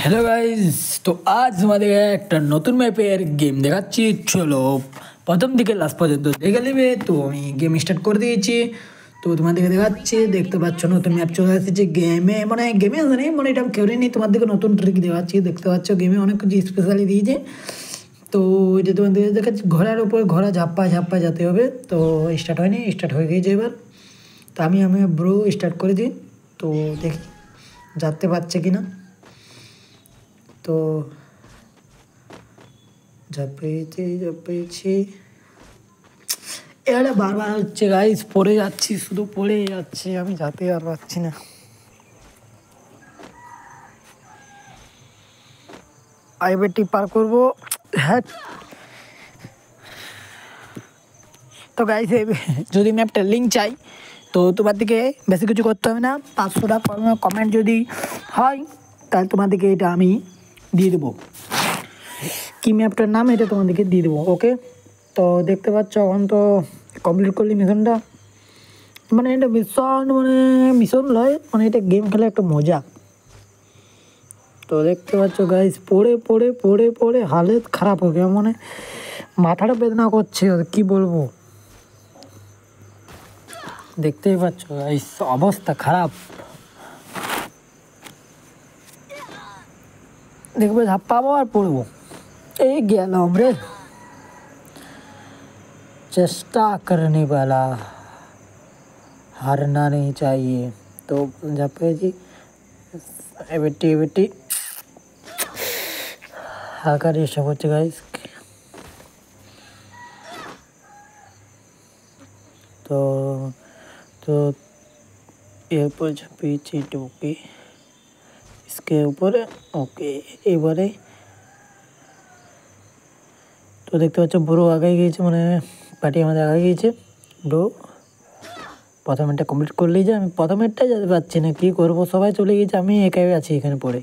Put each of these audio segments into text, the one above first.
Hello guys, তো আজ তোমাদের একটা নতুন ম্যাপের গেম দেখাচ্ছি। চলো প্রথম থেকে লাস্ট পর্যন্ত দেখে নেবে। তো আমি গেম স্টার্ট করে দিয়েছি। তো তোমাদেরকে দেখাচ্ছি, দেখতে পাচ্ছ নতুন ম্যাপ চলে এসেছে গেমে। মানে গেমে আসেনি, মানে এটা কেউই নেই। তোমাদেরকে নতুন ট্রিক দেখাচ্ছি, দেখতে পাচ্ছ গেমে অনেক কিছু স্পেশালি দিয়েছে। তো এটা তোমাদের দেখাচ্ছি, ঘোড়ার উপর ঘোড়া ঝাপ্পা ঝাপ্পা যেতে হবে। তো স্টার্ট হয়নি, স্টার্ট হয়ে গিয়েছে এবার। তো আমি ব্রো স্টার্ট করে দিই। তো দেখি যেতে পারছে কিনা। তো ঝাঁপিয়েছি এটা বারবার হচ্ছে গাইস, পড়ে যাচ্ছি, শুধু পড়ে যাচ্ছে, আমি যেতে আর পারছি না। আইবেটি পার করবো। হ্যাঁ, তো গাইস যদি ম্যাপটার লিঙ্ক চাই তো তোমার দিকে বেশি কিছু করতে হবে না। 500টা কমেন্ট যদি হয় তাহলে তোমাদেরকে এটা আমি দিয়ে দেবো। কি ম্যাপটার নাম এটা তোমাদেরকে দিয়ে দেবো, ওকে। তো দেখতে পাচ্ছ এখন তো কমপ্লিট করলি মিশনটা। মানে এটা মিশন নয়, মানে এটা গেম খেলা একটা মজা। তো দেখতে পাচ্ছ গাইস, পড়ে পড়ে পড়ে পড়ে হালত খারাপ হয়ে গেল, মানে মাথাটা বেদনা করছে, কি বলবো। দেখতেই পাচ্ছ গাইস, অবস্থা খারাপ। দেখবে ঝাপ্পাবো আর পড়বো, এই গেলাম রে। চেষ্টা करने वाला हारना नहीं चाहिए। তো ঝাঁপিয়েছি, এবেটি হালকা ডিস্টার্ব হচ্ছে গাইস। তো तो এর উপর ঝাঁপিয়েছি ওকে, इसके উপরে ওকে। এবারে তো দেখতে পাচ্ছ ব্রো আগে গিয়েছে, মানে পার্টি আমাদের আগে গিয়েছে। ব্রো প্রথম এটা কমপ্লিট করলেই যে, আমি প্রথম এরটাই যেতে পারছি না, কী করবো। সবাই চলে গিয়েছে, আমি একাই আছি এখানে পড়ে।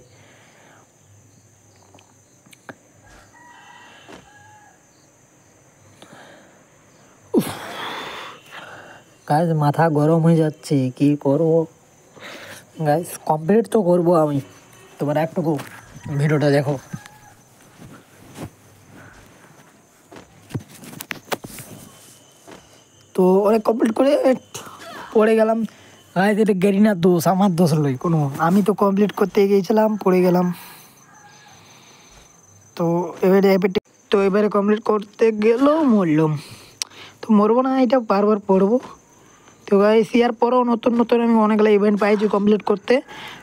গাইস মাথা গরম হয়ে যাচ্ছে, কি করবো। গাইস কমপ্লিট তো করবো আমি, তোমরা একটুকু ভিডিওটা দেখো। তো অনেক কমপ্লিট করে পড়ে গেলাম। গাইস এটা গেরিনার দোষ, আমার দোষ লই কোনো। আমি তো কমপ্লিট করতে গিয়েছিলাম, পড়ে গেলাম। তো এবারে কমপ্লিট করতে গেলেও মরলাম। তো মরবো না, এটা বারবার পড়বো। তো গাইস ইয়ার পরেও নতুন নতুন আমি অনেকগুলো ইভেন্ট পাইছি কমপ্লিট করতে।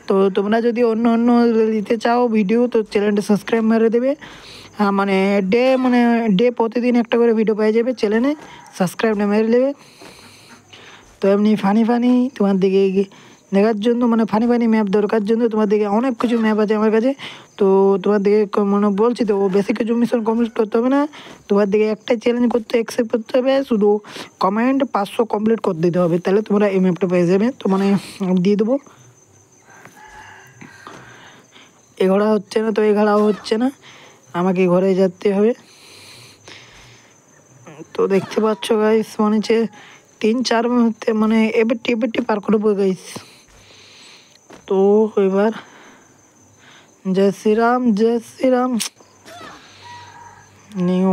তো তোমরা যদি অন্য অন্য দিতে চাও ভিডিও, তো চ্যানেলটা সাবস্ক্রাইব মেরে দেবে। মানে ডে প্রতিদিন একটা করে ভিডিও পেয়ে যাবে চ্যানেলে, সাবস্ক্রাইবটা মেরে দেবে। তো এমনি ফানি তোমার দিকে দেখার জন্য, মানে ফানি ম্যাপ দরকার জন্য তোমার দিকে অনেক কিছু ম্যাপ আছে আমার কাছে। তো তোমার দিকে মানে বলছি, তো বেশি কিছু মিশন কমপ্লিট করতে হবে না। তোমার দিকে একটাই চ্যালেঞ্জ অ্যাকসেপ্ট করতে হবে, শুধু কমেন্ট 500 কমপ্লিট করে দিতে হবে, তাহলে তোমরা এই ম্যাপটা পেয়ে যাবে। তো মানে দিয়ে দেবো। এঘোড়া হচ্ছে না, তো এঘোড়াও হচ্ছে না, আমাকে ঘরে যেতে হবে। তো দেখতে পাচ্ছ গাইস, মানে 3-4 মুহূর্তে মানে এবারটি পার করবো গাইস। তো এবার জয় শ্রীরাম নিউ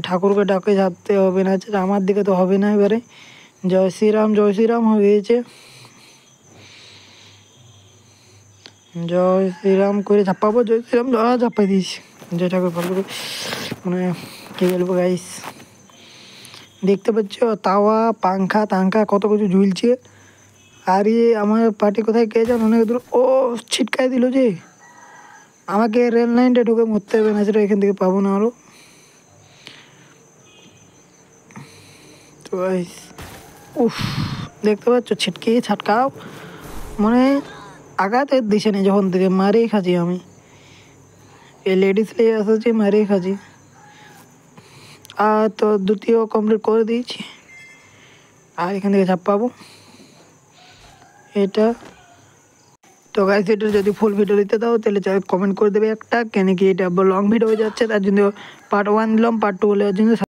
ঠাকুরকে ডাকে যাতে হবে না, আমার দিকে তো হবে না। এবারে জয় শ্রীরাম হয়ে গিয়েছে। জয় শ্রীরাম করে ঝাপ্পাবো, জয় শ্রীরাম ঝাপ্পাই দিয়েছি। জয় ঠাকুর ভালো, মানে কী বলবো গাইস। দেখতে পাচ্ছ তাওয়া পাংখা কত কিছু ঝুলছে। আর আমার পার্টি কোথায় কে যান, অনেক দূর। ও ছিটকাই দিল যে, আমাকে রেল লাইনটা ঢুকে মরতে হবে, না সেটা এখান থেকে পাবো না আরও। তো উফ, দেখতে পাচ্ছ ছাটকাও, মানে আঘাতে দিছে না, যখন থেকে মারেই খাচ্ছি আমি। এই লেডিস লিয়ে এসেছি, মারেই খাচ্ছি। আর তো দ্বিতীয় কমপ্লিট করে দিয়েছি, আর এখান থেকে পাবো এটা। তো গাইস এটা যদি ফুল ভিডিও দিতে দাও তাহলে কমেন্ট করে দেবে একটা, কেন কি এটা লং ভিডিও হয়ে যাচ্ছে, তার জন্য পার্ট 1 দিলাম, পার্ট 2 হলে জন্য